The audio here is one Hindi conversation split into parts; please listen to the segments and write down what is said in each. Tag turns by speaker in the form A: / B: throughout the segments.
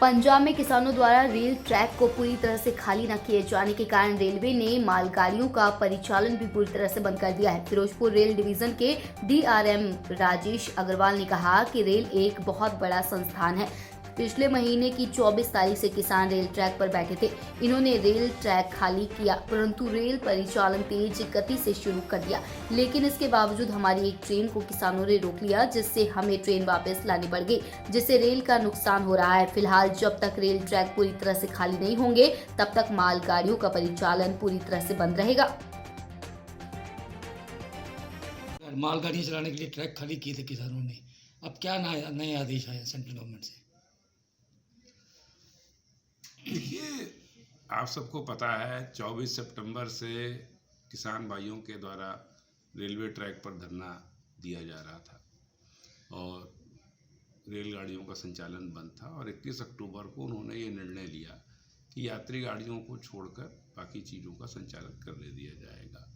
A: पंजाब में किसानों द्वारा रेल ट्रैक को पूरी तरह से खाली न किए जाने के कारण रेलवे ने मालगाड़ियों का परिचालन भी पूरी तरह से बंद कर दिया है। फिरोजपुर रेल डिवीजन के डीआरएम राजेश अग्रवाल ने कहा कि रेल एक बहुत बड़ा संस्थान है। पिछले महीने की 24 तारीख से किसान रेल ट्रैक पर बैठे थे। इन्होंने रेल ट्रैक खाली किया, परंतु रेल परिचालन तेज गति से शुरू कर दिया, लेकिन इसके बावजूद हमारी एक ट्रेन को किसानों ने रोक लिया, जिससे हमें ट्रेन वापस लानी पड़ गई, जिससे रेल का नुकसान हो रहा है। फिलहाल जब तक रेल ट्रैक पूरी तरह से खाली नहीं होंगे, तब तक मालगाड़ियों का परिचालन पूरी तरह से बंद रहेगा।
B: मालगाड़ियाँ चलाने के लिए ट्रैक खाली किए थे किसानों ने। अब क्या नए आदेश आए सेंट्रल गवर्नमेंट से?
C: देखिए, आप सबको पता है 24 सितंबर से किसान भाइयों के द्वारा रेलवे ट्रैक पर धरना दिया जा रहा था और रेलगाड़ियों का संचालन बंद था और 21 अक्टूबर को उन्होंने ये निर्णय लिया कि यात्री गाड़ियों को छोड़कर बाकी चीज़ों का संचालन करने दिया जाएगा।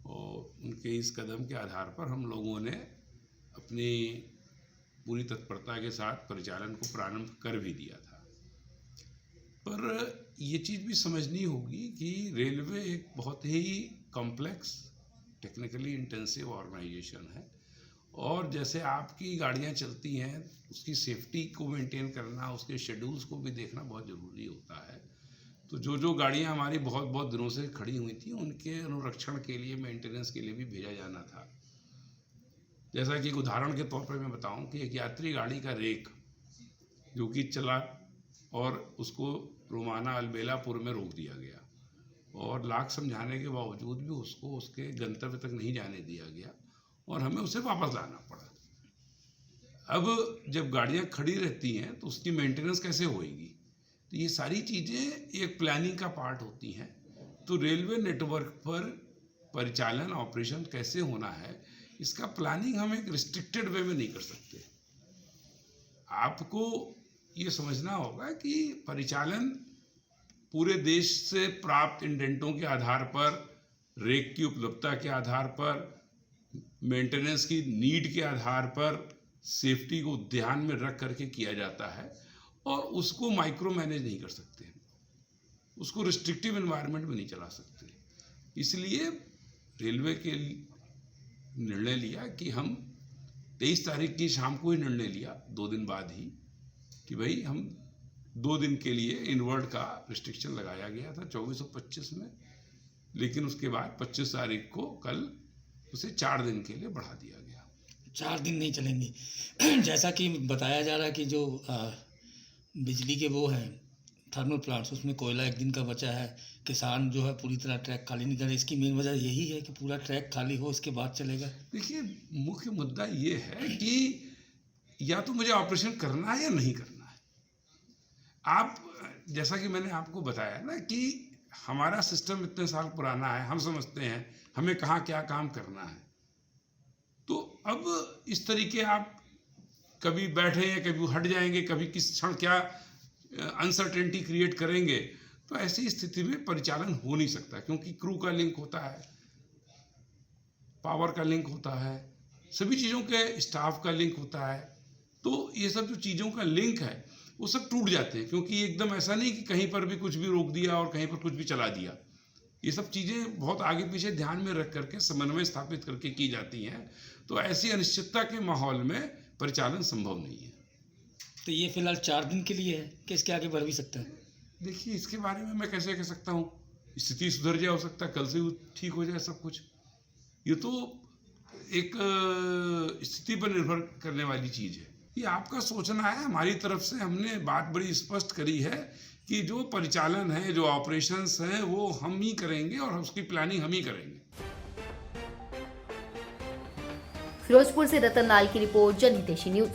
C: और उनके इस कदम के आधार पर हम लोगों ने अपनी पूरी तत्परता के साथ परिचालन को प्रारंभ कर भी दिया था। पर ये चीज़ भी समझनी होगी कि रेलवे एक बहुत ही कॉम्प्लेक्स टेक्निकली इंटेंसिव ऑर्गेनाइजेशन है और जैसे आपकी गाड़ियाँ चलती हैं उसकी सेफ्टी को मेंटेन करना, उसके शेड्यूल्स को भी देखना बहुत ज़रूरी होता है। तो जो गाड़ियाँ हमारी बहुत दिनों से खड़ी हुई थी उनके अनुरक्षण के लिए, मेंटेनेंस के लिए भी भेजा जाना था। जैसा कि एक उदाहरण के तौर पर मैं बताऊं कि एक यात्री गाड़ी का रेक जो कि चला और उसको रोमाना अलबेलापुर में रोक दिया गया और लाख समझाने के बावजूद भी उसको उसके गंतव्य तक नहीं जाने दिया गया और हमें उसे वापस लाना पड़ा। अब जब गाड़ियां खड़ी रहती हैं तो उसकी मेंटेनेंस कैसे होएगी? तो ये सारी चीज़ें एक प्लानिंग का पार्ट होती हैं। तो रेलवे नेटवर्क पर परिचालन ऑपरेशन कैसे होना है, इसका प्लानिंग हम एक रिस्ट्रिक्टेड वे में नहीं कर सकते। आपको ये समझना होगा कि परिचालन पूरे देश से प्राप्त इंडेंटों के आधार पर, रेक की उपलब्धता के आधार पर, मेंटेनेंस की नीड के आधार पर, सेफ्टी को ध्यान में रख करके किया जाता है और उसको माइक्रो मैनेज नहीं कर सकते, उसको रिस्ट्रिक्टिव एनवायरनमेंट में नहीं चला सकते। इसलिए रेलवे के निर्णय लिया कि हम 23 तारीख की शाम को ही निर्णय लिया, 2 दिन बाद ही, कि भाई हम 2 दिन के लिए इनवर्ड का रिस्ट्रिक्शन लगाया गया था 24 और 25 में, लेकिन उसके बाद 25 तारीख को कल उसे 4 दिन के लिए बढ़ा दिया गया।
B: 4 दिन नहीं चलेंगी। जैसा कि बताया जा रहा है कि जो बिजली के वो हैं थर्मल प्लांट्स, उसमें कोयला 1 दिन का बचा है। किसान जो है पूरी तरह ट्रैक खाली नहीं कर रहे। इसकी मेन वजह यही है कि पूरा ट्रैक खाली हो, इसके बाद चलेगा।
C: देखिए, मुख्य मुद्दा ये है कि या तो मुझे ऑपरेशन करना है या नहीं करना है। आप जैसा कि मैंने आपको बताया ना कि हमारा सिस्टम इतने साल पुराना है, हम समझते हैं हमें कहाँ क्या काम करना है। तो अब इस तरीके आप कभी बैठे हैं, कभी हट जाएंगे, कभी किस क्षण क्या अनसर्टेनिटी क्रिएट करेंगे, तो ऐसी स्थिति में परिचालन हो नहीं सकता, क्योंकि क्रू का लिंक होता है, पावर का लिंक होता है, सभी चीज़ों के स्टाफ का लिंक होता है। तो ये सब जो चीज़ों का लिंक है वो सब टूट जाते हैं, क्योंकि एकदम ऐसा नहीं कि कहीं पर भी कुछ भी रोक दिया और कहीं पर कुछ भी चला दिया। ये सब चीज़ें बहुत आगे पीछे ध्यान में रख करके समन्वय स्थापित करके की जाती हैं। तो ऐसी अनिश्चितता के माहौल में परिचालन संभव नहीं है।
B: तो ये फिलहाल 4 दिन के लिए है कि इसके आगे बढ़ भी सकता है?
C: देखिए, इसके बारे में मैं कैसे कह सकता हूँ? स्थिति सुधर जाए, हो सकता है कल से ठीक हो जाए सब कुछ। ये तो एक स्थिति पर निर्भर करने वाली चीज़ है। ये आपका सोचना है। हमारी तरफ से हमने बात बड़ी स्पष्ट करी है कि जो परिचालन है, जो ऑपरेशंस हैं, वो हम ही करेंगे और उसकी प्लानिंग हम ही करेंगे।
A: फिरोजपुर से रतन लाल की रिपोर्ट, जनहितैषी न्यूज।